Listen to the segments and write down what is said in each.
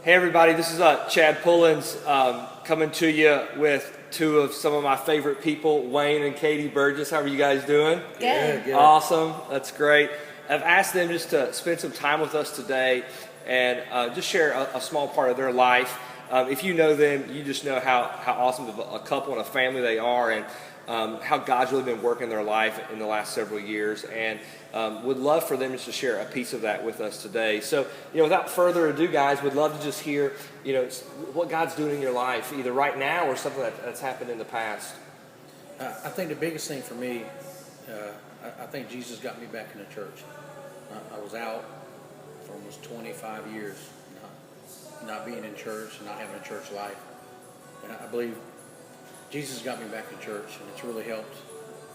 Hey everybody, this is Chad Pullins coming to you with two of some of my favorite people, Wayne and Katie Burgess. How are you guys doing? Good. Awesome. That's great. I've asked them just to spend some time with us today and just share a small part of their life. If you know them, you just know how awesome of a couple and a family they are, and how God's really been working in their life in the last several years, and would love for them just to share a piece of that with us today. So, without further ado, guys, would love to just hear, what God's doing in your life, either right now or something that's happened in the past. I think the biggest thing for me, I think Jesus got me back in the church. I was out for almost 25 years, not being in church and not having a church life. And I believe Jesus got me back in church, and it's really helped.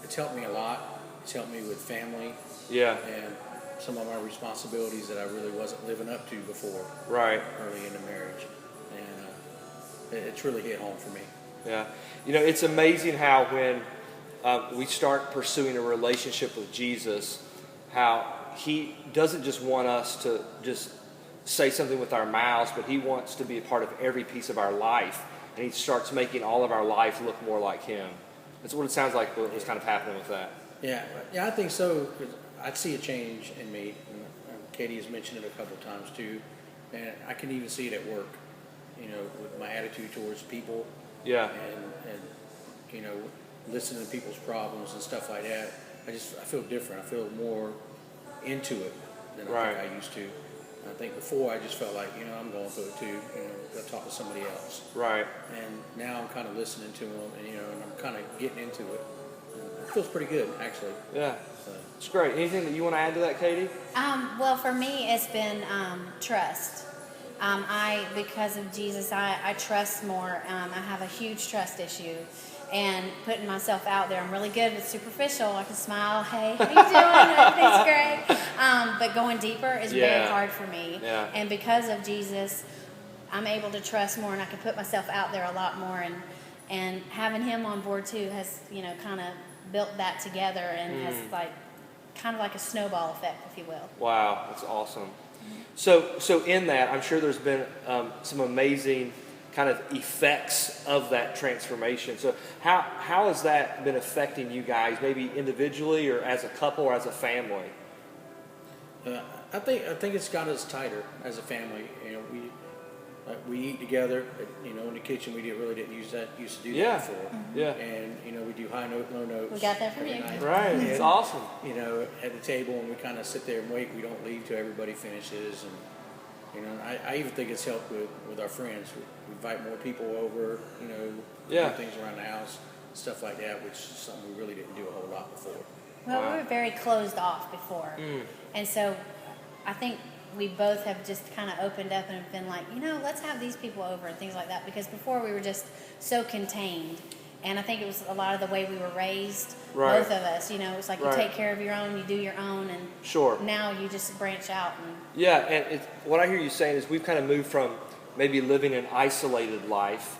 It's helped me a lot. It's helped me with family. Yeah. And some of my responsibilities that I really wasn't living up to before. Right. Early in the marriage. And it's really hit home for me. Yeah. It's amazing how when we start pursuing a relationship with Jesus, how he doesn't just want us to just say something with our mouths, but he wants to be a part of every piece of our life. And he starts making all of our life look more like him. That's what it sounds like was kind of happening with that. Yeah, I think so. 'Cause I see a change in me. And Katie has mentioned it a couple of times too. And I can even see it at work, with my attitude towards people. Yeah. And listening to people's problems and stuff like that. I feel different. I feel more into it than I think I used to. I think before I just felt like, I'm going through it too. Go talk to somebody else. Right. And now I'm kind of listening to them, and I'm kind of getting into it. And it feels pretty good, actually. Yeah. It's great. Anything that you want to add to that, Katie? Well, for me, it's been trust. Because of Jesus, I trust more. I have a huge trust issue. And putting myself out there, I'm really good with superficial. I can smile, hey, how you doing? Everything's great. But going deeper is very hard for me. Yeah. And because of Jesus, I'm able to trust more, and I can put myself out there a lot more. And having him on board too has, kind of built that together, and has kind of like a snowball effect, if you will. Wow, that's awesome. So in that, I'm sure there's been some amazing kind of effects of that transformation. So how has that been affecting you guys, maybe individually or as a couple or as a family? I think it's got us tighter as a family. We eat together. In the kitchen we really didn't used to do that before. Mm-hmm. Yeah. And we do high note, low notes. We got that from you. Night. Right. It's awesome. At the table, and we kind of sit there and wait. We don't leave till everybody finishes. And I even think it's helped with our friends. We invite more people over. Do things around the house, stuff like that, which is something we really didn't do a whole lot before. Well, we were very closed off before. And so I think we both have just kind of opened up and been like, let's have these people over and things like that. Because before we were just so contained. And I think it was a lot of the way we were raised, both of us. It's like you take care of your own, you do your own, and now you just branch out. And what I hear you saying is we've kind of moved from maybe living an isolated life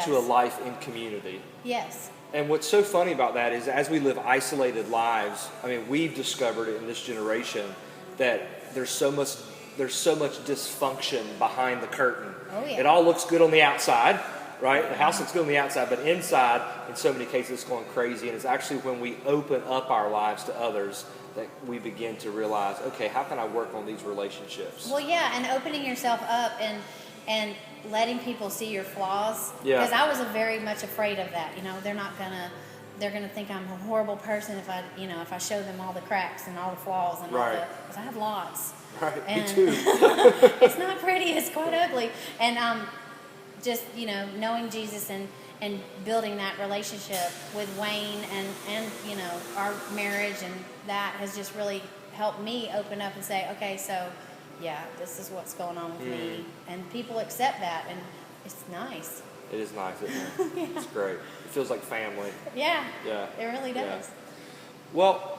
to a life in community. Yes. And what's so funny about that is as we live isolated lives, we've discovered in this generation that there's so much dysfunction behind the curtain. Oh, yeah. It all looks good on the outside, right? The house looks good on the outside, but inside, in so many cases, it's going crazy. And it's actually when we open up our lives to others that we begin to realize, okay, how can I work on these relationships? Well, yeah, and opening yourself up and letting people see your flaws. Yeah. Because I was very much afraid of that. They're gonna think I'm a horrible person if I show them all the cracks and all the flaws and all because I have lots. Right. And Me too. it's not pretty. It's quite ugly. And just knowing Jesus and building that relationship with Wayne and our marriage, and that has just really helped me open up and say, okay, so this is what's going on with me, and people accept that, and it's nice. It is nice, isn't it? Yeah. It's great. It feels like family. Yeah. Yeah. It really does. Yeah. Well,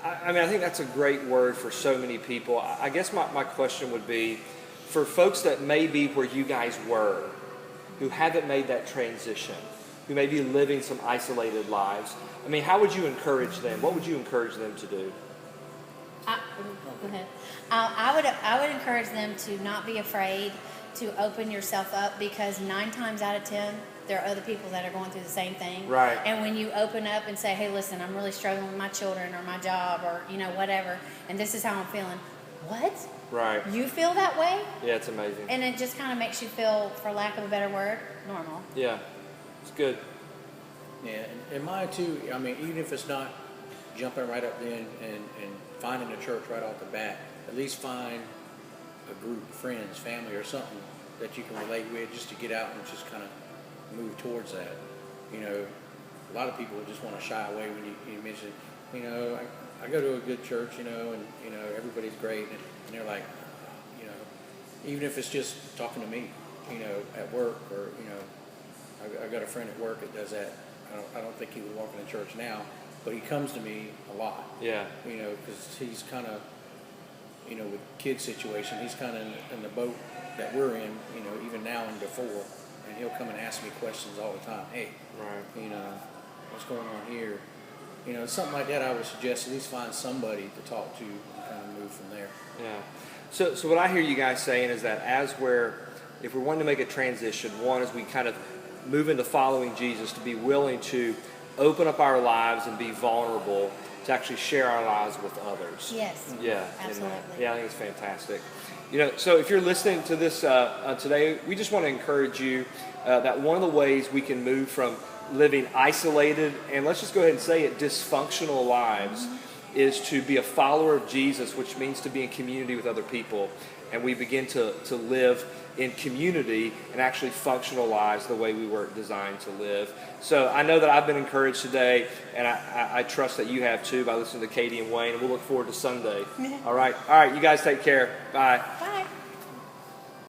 I think that's a great word for so many people. I guess my question would be, for folks that may be where you guys were, who haven't made that transition, who may be living some isolated lives, how would you encourage them? What would you encourage them to do? Go ahead. I would encourage them to not be afraid to open yourself up, because 9 times out of 10, there are other people that are going through the same thing. Right. And when you open up and say, hey, listen, I'm really struggling with my children or my job or, whatever, and this is how I'm feeling. What? Right. You feel that way? Yeah, it's amazing. And it just kind of makes you feel, for lack of a better word, normal. Yeah, it's good. Yeah, and mine too. I mean, even if it's not jumping right up in and finding a church right off the bat, at least find a group of friends, family, or something that you can relate with, just to get out and just kind of move towards that. A lot of people just want to shy away when you mention, I go to a good church, and everybody's great, and they're like, even if it's just talking to me, at work, or I got a friend at work that does that. I don't think he would walk in the church now, but he comes to me a lot. Yeah. Because he's kind of, with kid situation, he's kind of in the boat that we're in, even now and before, and he'll come and ask me questions all the time. Hey, right. What's going on here? Something like that. I would suggest at least find somebody to talk to and kind of move from there. Yeah. So what I hear you guys saying is that if we're wanting to make a transition, one is we kind of move into following Jesus, to be willing to open up our lives and be vulnerable to actually share our lives with others. Yes. Yeah. Absolutely. Yeah, I think it's fantastic. So if you're listening to this today, we just want to encourage you that one of the ways we can move from living isolated, and let's just go ahead and say it, dysfunctional lives, is to be a follower of Jesus, which means to be in community with other people. And we begin to live in community and actually functional lives the way we were designed to live. So I know that I've been encouraged today, and I trust that you have too, by listening to Katie and Wayne. And we'll look forward to Sunday. All right, you guys take care. Bye. Bye.